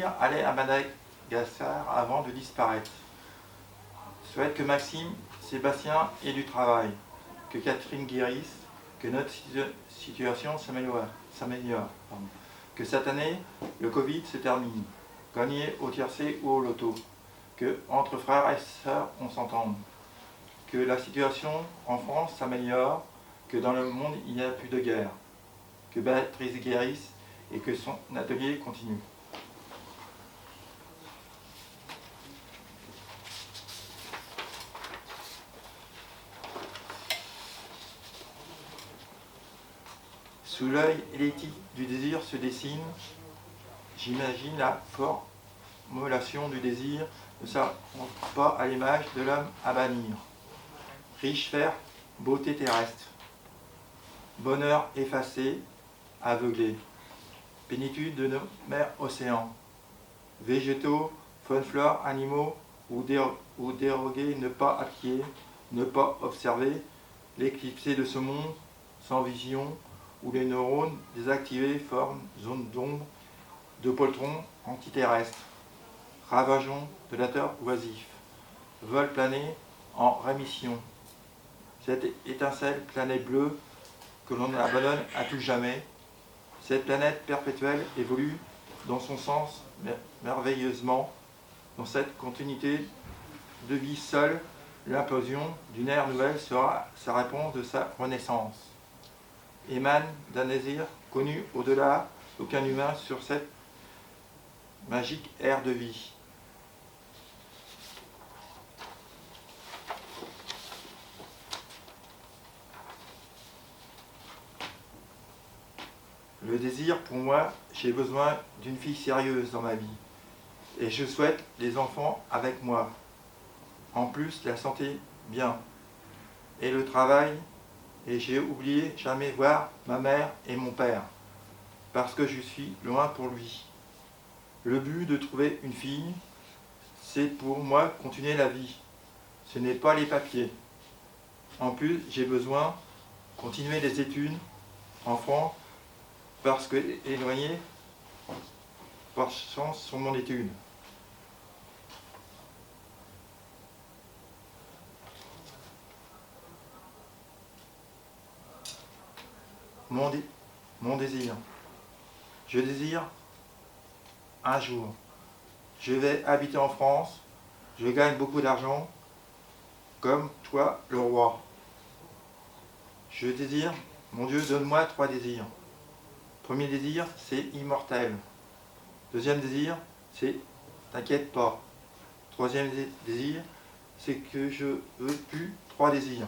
désire aller à Madagascar avant de disparaître. Souhaite que Maxime, Sébastien ait du travail, que Catherine guérisse, que notre situation s'améliore, que cette année, le Covid se termine, gagner au tiercé ou au loto, que entre frères et sœurs on s'entende, que la situation en France s'améliore, que dans le monde il n'y a plus de guerre, que Béatrice guérisse et que son atelier continue. Sous l'œil électrique du désir se dessine, j'imagine la formulation du désir ne s'apparente pas à l'image de l'homme à bannir. Riche fer, beauté terrestre, bonheur effacé, aveuglé, plénitude de nos mers océans, végétaux, faune, flore, animaux, ou déroguer, ne pas appuyer, ne pas observer, l'éclipsé de ce monde sans vision, où les neurones désactivés forment zone d'ombre de poltrons antiterrestres, ravageons de la terre oisif, vol plané en rémission. Cette étincelle planète bleue que l'on abandonne à tout jamais, cette planète perpétuelle évolue dans son sens merveilleusement, dans cette continuité de vie seule, l'implosion d'une ère nouvelle sera sa réponse de sa renaissance. Émane d'un désir connu au-delà d'aucun humain sur cette magique ère de vie. Le désir, pour moi, j'ai besoin d'une fille sérieuse dans ma vie. Et je souhaite des enfants avec moi. En plus, la santé bien. Et le travail, et j'ai oublié jamais voir ma mère et mon père. Parce que je suis loin pour lui. Le but de trouver une fille, c'est pour moi continuer la vie. Ce n'est pas les papiers. En plus, j'ai besoin de continuer les études en France parce que éloigné par chance sur mon étude. Mon désir. Je désire un jour. Je vais habiter en France. Je gagne beaucoup d'argent. Comme toi, le roi. Je désire, mon Dieu, donne-moi 3 désirs. Premier désir, c'est immortel. Deuxième désir, c'est t'inquiète pas. Troisième désir, c'est que je veux plus 3 désirs.